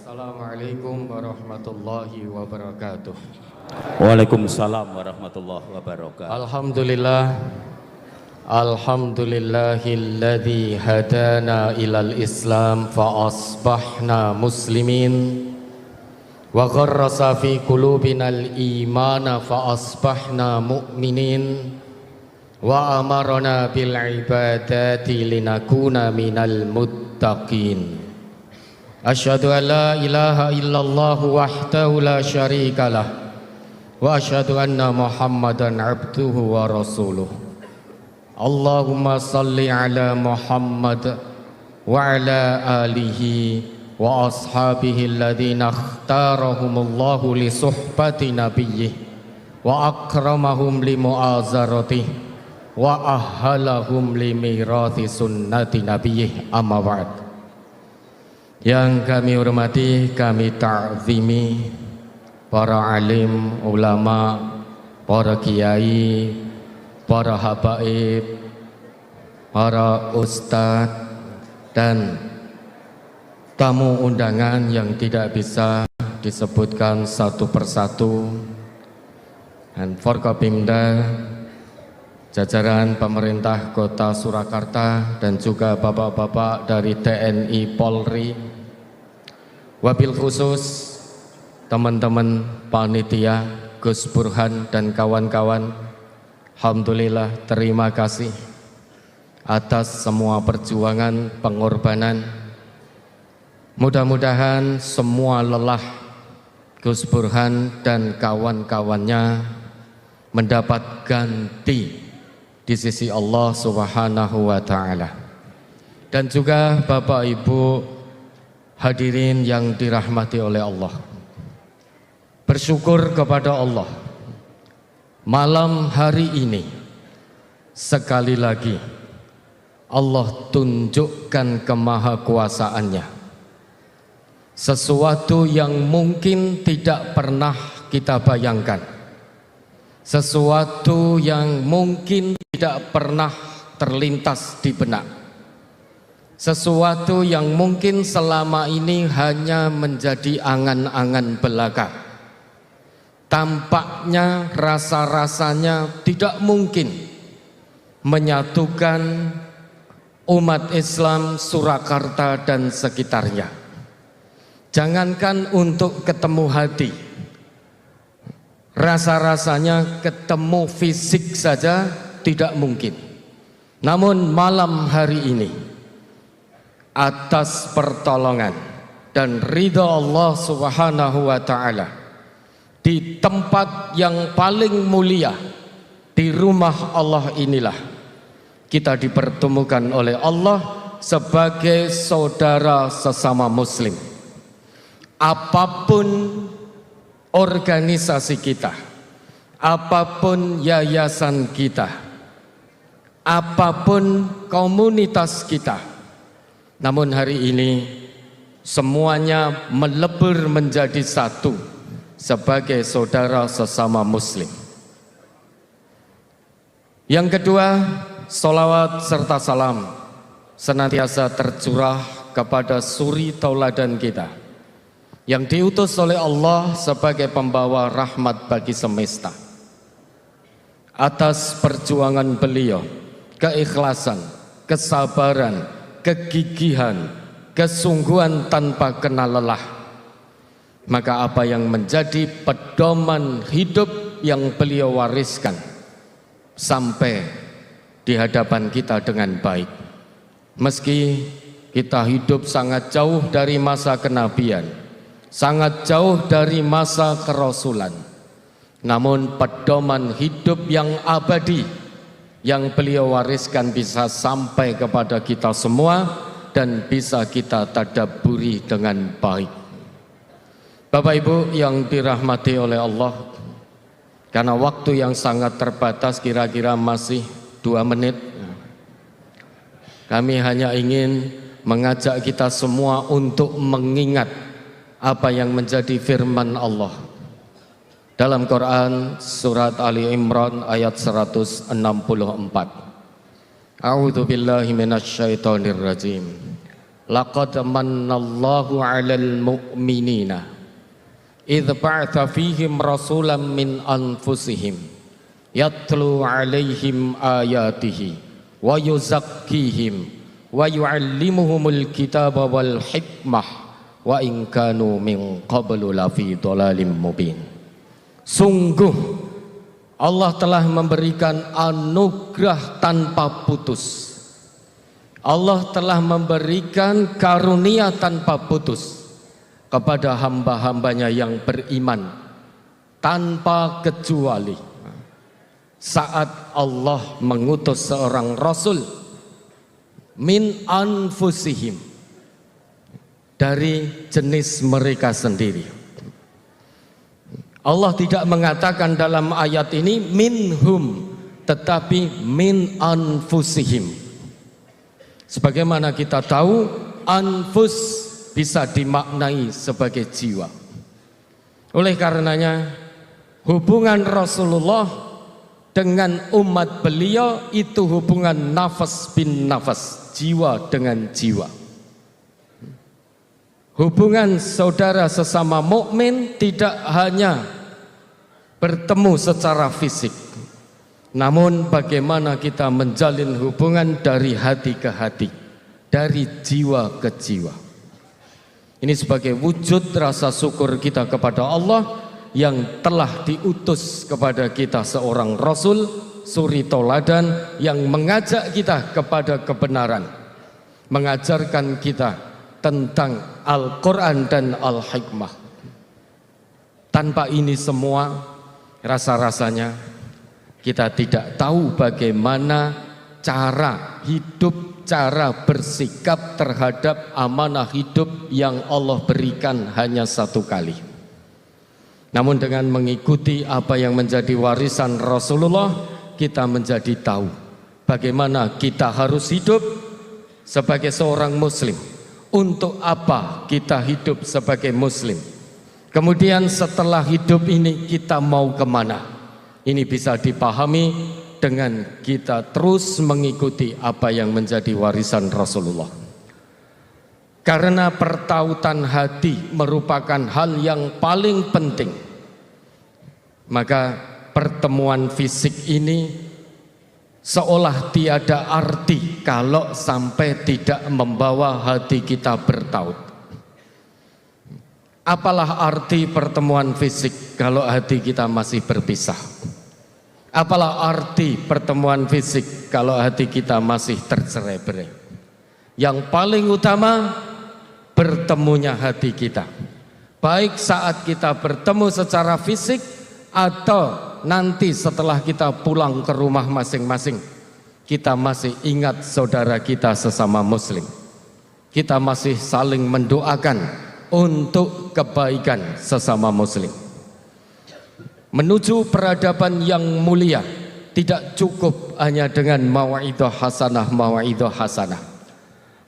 Assalamualaikum warahmatullahi wabarakatuh. Waalaikumsalam warahmatullahi wabarakatuh. Alhamdulillahilladzi hadana ilal Islam fa asbahna muslimin wa gharrasa fi qulubinal imana fa asbahna mu'minin wa amarna bil ibadati linakuna minal muttaqin. Asyhadu an la ilaha illallah wahdahu la syarikalah wa asyhadu anna Muhammadan abduhu wa rasuluh. Allahumma salli ala Muhammad wa ala alihi wa ashabihi alladhina ikhtarahumullahu li suhbati nabiyyih wa akramahum li mu'azaratih wa ahhalahum li mirathi sunnati nabiyyih, amma ba'd. Yang kami hormati, kami ta'zimi para alim, ulama, para kiai, para habaib, para ustadz, dan tamu undangan yang tidak bisa disebutkan satu persatu, dan Forkopimda, jajaran pemerintah Kota Surakarta, dan juga bapak-bapak dari TNI Polri, wabil khusus teman-teman panitia, Gus Burhan dan kawan-kawan. Alhamdulillah, terima kasih atas semua perjuangan, pengorbanan. Mudah-mudahan semua lelah Gus Burhan dan kawan-kawannya mendapat ganti di sisi Allah Subhanahu wa ta'ala. Dan juga Bapak Ibu hadirin yang dirahmati oleh Allah, bersyukur kepada Allah, malam hari ini sekali lagi Allah tunjukkan kemahakuasaannya, sesuatu yang mungkin tidak pernah kita bayangkan, sesuatu yang mungkin tidak pernah terlintas di benak, sesuatu yang mungkin selama ini hanya menjadi angan-angan belaka. Tampaknya, rasa-rasanya tidak mungkin menyatukan umat Islam Surakarta dan sekitarnya. Jangankan untuk ketemu hati, rasa-rasanya ketemu fisik saja tidak mungkin. Namun malam hari ini, atas pertolongan dan ridha Allah Subhanahu wa ta'ala, di tempat yang paling mulia, di rumah Allah inilah kita dipertemukan oleh Allah sebagai saudara sesama muslim. Apapun organisasi kita, apapun yayasan kita, apapun komunitas kita, namun hari ini semuanya melebur menjadi satu sebagai saudara sesama muslim. Yang kedua, sholawat serta salam senantiasa tercurah kepada suri tauladan kita yang diutus oleh Allah sebagai pembawa rahmat bagi semesta. Atas perjuangan beliau, keikhlasan, kesabaran, kegigihan, kesungguhan tanpa kenal lelah, maka apa yang menjadi pedoman hidup yang beliau wariskan sampai di hadapan kita dengan baik. Meski kita hidup sangat jauh dari masa kenabian, sangat jauh dari masa kerasulan, namun pedoman hidup yang abadi yang beliau wariskan bisa sampai kepada kita semua dan bisa kita tadabburi dengan baik. Bapak Ibu yang dirahmati oleh Allah, karena waktu yang sangat terbatas, kira-kira masih 2 menit, kami hanya ingin mengajak kita semua untuk mengingat apa yang menjadi firman Allah dalam Quran surat Ali Imran ayat 164. A'udzu billahi minasyaitonir rajim. laqad mannallahu 'alal mu'minina idh ba'atha fihim rasulan min anfusihim yatlu 'alaihim ayatihi wa yuzakkihim wa yu'allimuhumul kitaba wal hikmah wa in kanu min qablu lafi dhalalim mubin. Sungguh Allah telah memberikan anugerah tanpa putus. Allah telah memberikan karunia tanpa putus kepada hamba-hambanya yang beriman tanpa kecuali saat Allah mengutus seorang Rasul min anfusihim, dari jenis mereka sendiri. Allah tidak mengatakan dalam ayat ini minhum, tetapi min anfusihim. Sebagaimana kita tahu, anfus bisa dimaknai sebagai jiwa. Oleh karenanya, hubungan Rasulullah dengan umat beliau itu hubungan nafas bin nafas, jiwa dengan jiwa. Hubungan saudara sesama mukmin tidak hanya bertemu secara fisik, namun bagaimana kita menjalin hubungan dari hati ke hati, dari jiwa ke jiwa. Ini sebagai wujud rasa syukur kita kepada Allah yang telah diutus kepada kita seorang Rasul, suri toladan yang mengajak kita kepada kebenaran, mengajarkan kita tentang Al-Quran dan Al-Hikmah. Tanpa ini semua, rasa-rasanya kita tidak tahu bagaimana cara hidup, cara bersikap terhadap amanah hidup yang Allah berikan hanya satu kali. Namun dengan mengikuti apa yang menjadi warisan Rasulullah, kita menjadi tahu bagaimana kita harus hidup sebagai seorang muslim. Untuk apa kita hidup sebagai muslim? Kemudian setelah hidup ini kita mau kemana? Ini bisa dipahami dengan kita terus mengikuti apa yang menjadi warisan Rasulullah. Karena pertautan hati merupakan hal yang paling penting, maka pertemuan fisik ini seolah tiada arti kalau sampai tidak membawa hati kita bertaut. Apalah arti pertemuan fisik kalau hati kita masih berpisah? Apalah arti pertemuan fisik kalau hati kita masih tercerai-berai? Yang paling utama, bertemunya hati kita. Baik saat kita bertemu secara fisik atau nanti setelah kita pulang ke rumah masing-masing, kita masih ingat saudara kita sesama muslim. Kita masih saling mendoakan untuk kebaikan sesama muslim. Menuju peradaban yang mulia tidak cukup hanya dengan mau'idhah hasanah.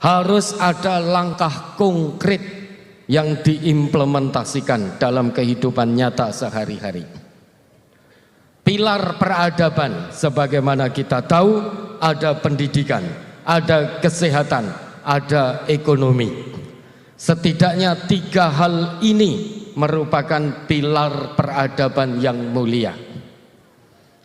Harus ada langkah konkret yang diimplementasikan dalam kehidupan nyata sehari-hari. Pilar peradaban, sebagaimana kita tahu, ada pendidikan, ada kesehatan, ada ekonomi. Setidaknya 3 hal ini merupakan pilar peradaban yang mulia.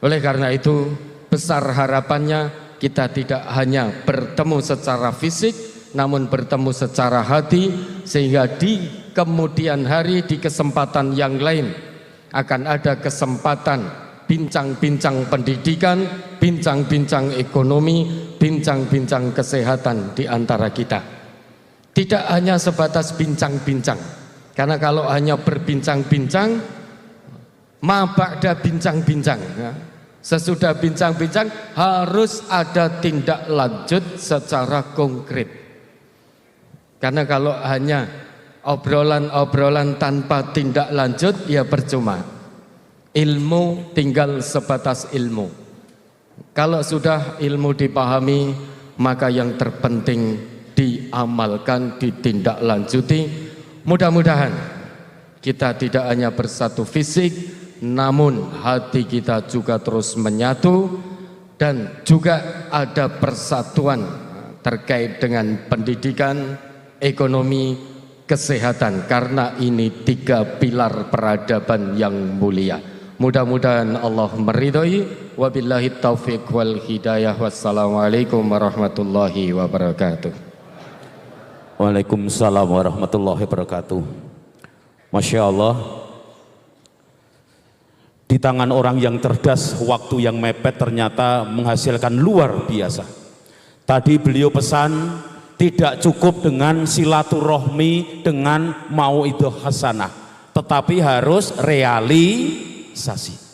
Oleh karena itu, besar harapannya kita tidak hanya bertemu secara fisik, namun bertemu secara hati, sehingga di kemudian hari, di kesempatan yang lain akan ada kesempatan bincang-bincang pendidikan, bincang-bincang ekonomi, bincang-bincang kesehatan di antara kita. Tidak hanya sebatas bincang-bincang, karena kalau hanya berbincang-bincang, ma ba'da bincang-bincang, ya. Sesudah bincang-bincang harus ada tindak lanjut secara konkret. Karena kalau hanya obrolan-obrolan tanpa tindak lanjut, ya percuma. Ilmu tinggal sebatas ilmu. Kalau sudah ilmu dipahami, maka yang terpenting diamalkan, ditindaklanjuti. Mudah-mudahan kita tidak hanya bersatu fisik, namun hati kita juga terus menyatu, dan juga ada persatuan terkait dengan pendidikan, ekonomi, kesehatan, karena ini 3 pilar peradaban yang mulia. Mudah-mudahan Allah meridhoi. Wabillahi taufiq wal hidayah. Wassalamualaikum warahmatullahi wabarakatuh. Waalaikumsalam warahmatullahi wabarakatuh. Masya Allah, di tangan orang yang cerdas, waktu yang mepet ternyata menghasilkan luar biasa. Tadi beliau pesan, tidak cukup dengan silaturahmi, dengan mauidhah hasanah, tetapi harus realisasi.